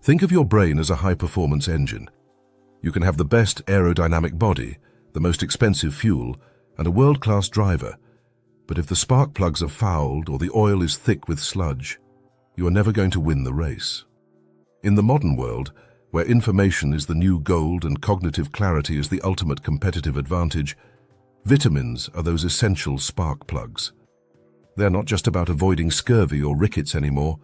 Think of your brain as a high-performance engine. You can have the best aerodynamic body, the most expensive fuel, and a world-class driver. But if the spark plugs are fouled or the oil is thick with sludge, you are never going to win the race. In the modern world, where information is the new gold and cognitive clarity is the ultimate competitive advantage, vitamins are those essential spark plugs. They're not just about avoiding scurvy or rickets anymore.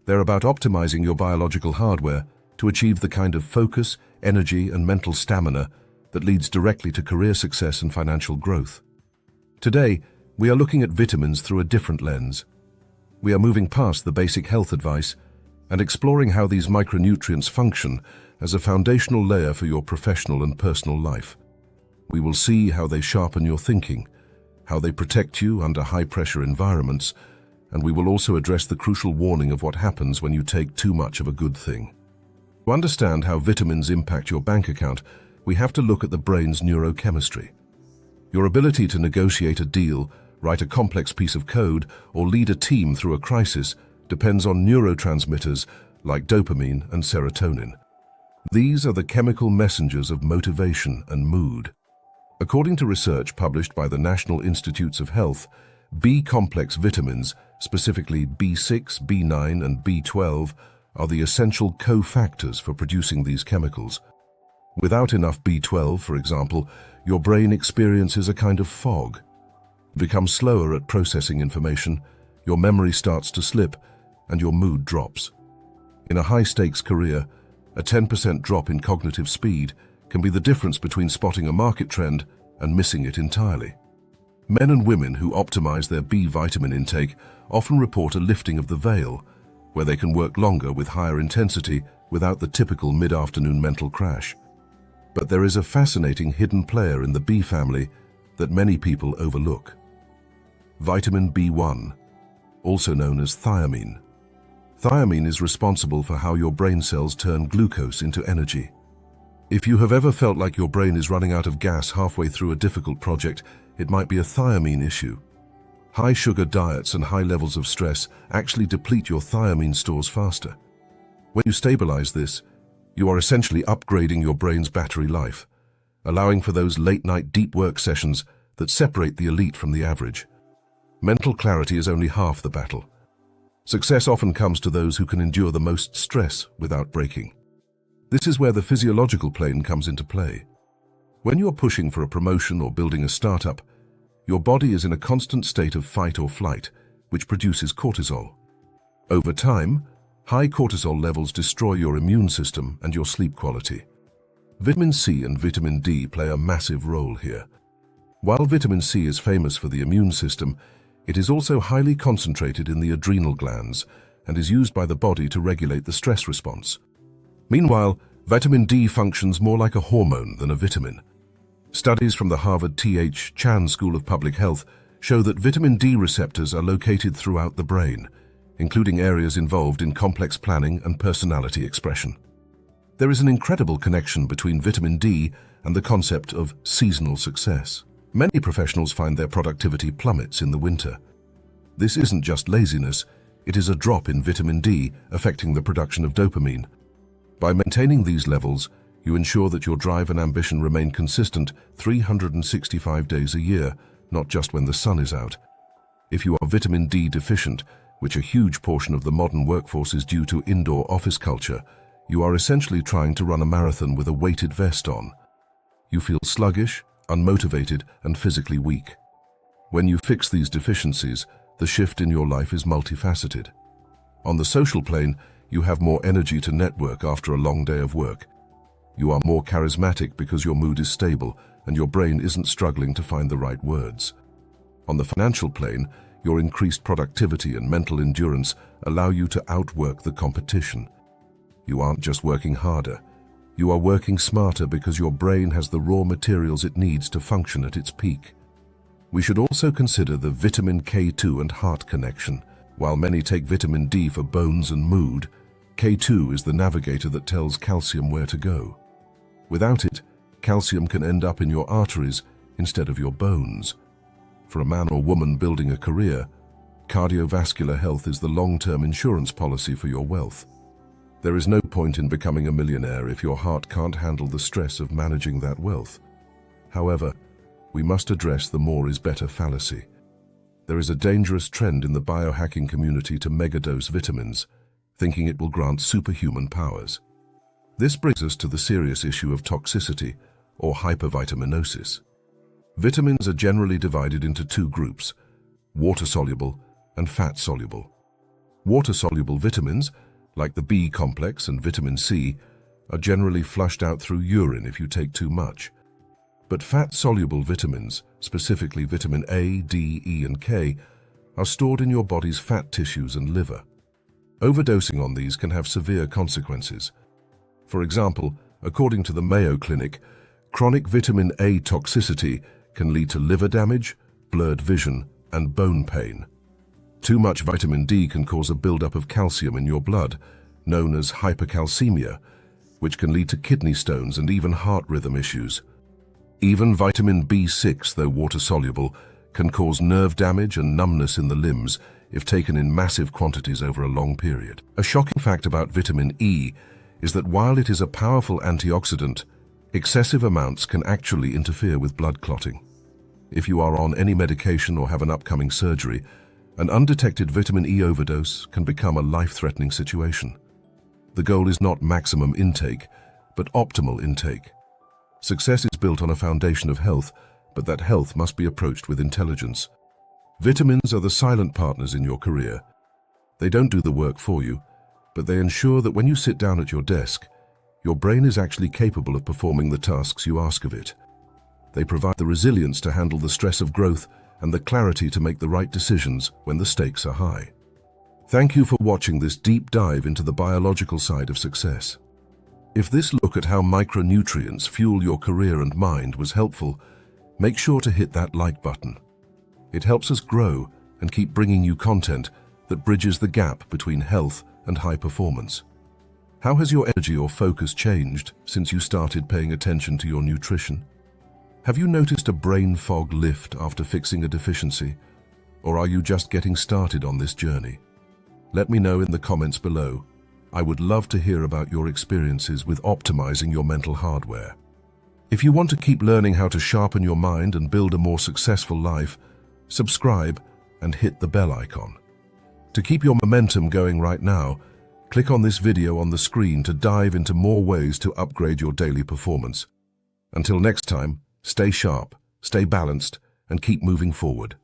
They're about optimizing your biological hardware to achieve the kind of focus, energy, and mental stamina that leads directly to career success and financial growth. Today, we are looking at vitamins through a different lens. We are moving past the basic health advice and exploring how these micronutrients function as a foundational layer for your professional and personal life. We will see how they sharpen your thinking, how they protect you under high-pressure environments, and we will also address the crucial warning of what happens when you take too much of a good thing. To understand how vitamins impact your bank account, we have to look at the brain's neurochemistry. Your ability to negotiate a deal, write a complex piece of code, or lead a team through a crisis depends on neurotransmitters like dopamine and serotonin. These are the chemical messengers of motivation and mood. According to research published by the National Institutes of Health, B-complex vitamins, specifically B6, B9, and B12, are the essential cofactors for producing these chemicals. Without enough B12, for example, your brain experiences a kind of fog. It becomes slower at processing information, your memory starts to slip, and your mood drops. In a high-stakes career, a 10% drop in cognitive speed can be the difference between spotting a market trend and missing it entirely. Men and women who optimize their B vitamin intake often report a lifting of the veil, where they can work longer with higher intensity without the typical mid-afternoon mental crash. But there is a fascinating hidden player in the B family that many people overlook. Vitamin B1, also known as thiamine. Thiamine is responsible for how your brain cells turn glucose into energy. If you have ever felt like your brain is running out of gas halfway through a difficult project, it might be a thiamine issue. High sugar diets and high levels of stress actually deplete your thiamine stores faster. When you stabilize this, you are essentially upgrading your brain's battery life, allowing for those late-night deep work sessions that separate the elite from the average. Mental clarity is only half the battle. Success often comes to those who can endure the most stress without breaking. This is where the physiological plane comes into play. When you are pushing for a promotion or building a startup, your body is in a constant state of fight or flight, which produces cortisol. Over time, high cortisol levels destroy your immune system and your sleep quality. Vitamin C and vitamin D play a massive role here. While vitamin C is famous for the immune system, it is also highly concentrated in the adrenal glands and is used by the body to regulate the stress response. Meanwhile, vitamin D functions more like a hormone than a vitamin. Studies from the Harvard T.H. Chan School of Public Health show that vitamin D receptors are located throughout the brain, including areas involved in complex planning and personality expression. There is an incredible connection between vitamin D and the concept of seasonal success. Many professionals find their productivity plummets in the winter. This isn't just laziness, it is a drop in vitamin D affecting the production of dopamine. By maintaining these levels, you ensure that your drive and ambition remain consistent 365 days a year, not just when the sun is out. If you are vitamin D deficient, which a huge portion of the modern workforce is due to indoor office culture, you are essentially trying to run a marathon with a weighted vest on. You feel sluggish, unmotivated, and physically weak. When you fix these deficiencies, the shift in your life is multifaceted. On the social plane, you have more energy to network after a long day of work. You are more charismatic because your mood is stable and your brain isn't struggling to find the right words. On the financial plane, your increased productivity and mental endurance allow you to outwork the competition. You aren't just working harder. You are working smarter because your brain has the raw materials it needs to function at its peak. We should also consider the vitamin K2 and heart connection. While many take vitamin D for bones and mood, K2 is the navigator that tells calcium where to go. Without it, calcium can end up in your arteries instead of your bones. For a man or woman building a career, cardiovascular health is the long-term insurance policy for your wealth. There is no point in becoming a millionaire if your heart can't handle the stress of managing that wealth. However, we must address the more is better fallacy. There is a dangerous trend in the biohacking community to megadose vitamins, thinking it will grant superhuman powers. This brings us to the serious issue of toxicity, or hypervitaminosis. Vitamins are generally divided into two groups: water-soluble and fat-soluble. Water-soluble vitamins, like the B complex and vitamin C, are generally flushed out through urine if you take too much. But fat-soluble vitamins, specifically vitamin A, D, E, and K, are stored in your body's fat tissues and liver. Overdosing on these can have severe consequences. For example, according to the Mayo Clinic, chronic vitamin A toxicity can lead to liver damage, blurred vision, and bone pain. Too much vitamin D can cause a buildup of calcium in your blood, known as hypercalcemia, which can lead to kidney stones and even heart rhythm issues. Even vitamin B6, though water-soluble, can cause nerve damage and numbness in the limbs if taken in massive quantities over a long period. A shocking fact about vitamin E is that while it is a powerful antioxidant, excessive amounts can actually interfere with blood clotting. If you are on any medication or have an upcoming surgery, an undetected vitamin E overdose can become a life-threatening situation. The goal is not maximum intake, but optimal intake. Success is built on a foundation of health, but that health must be approached with intelligence. Vitamins are the silent partners in your career. They don't do the work for you, but they ensure that when you sit down at your desk, your brain is actually capable of performing the tasks you ask of it. They provide the resilience to handle the stress of growth and the clarity to make the right decisions when the stakes are high. Thank you for watching this deep dive into the biological side of success. If this look at how micronutrients fuel your career and mind was helpful, make sure to hit that like button. It helps us grow and keep bringing you content that bridges the gap between health and high performance. How has your energy or focus changed since you started paying attention to your nutrition? Have you noticed a brain fog lift after fixing a deficiency, or are you just getting started on this journey? Let me know in the comments below. I would love to hear about your experiences with optimizing your mental hardware. If you want to keep learning how to sharpen your mind and build a more successful life, subscribe and hit the bell icon. To keep your momentum going right now, click on this video on the screen to dive into more ways to upgrade your daily performance. Until next time, stay sharp, stay balanced, and keep moving forward.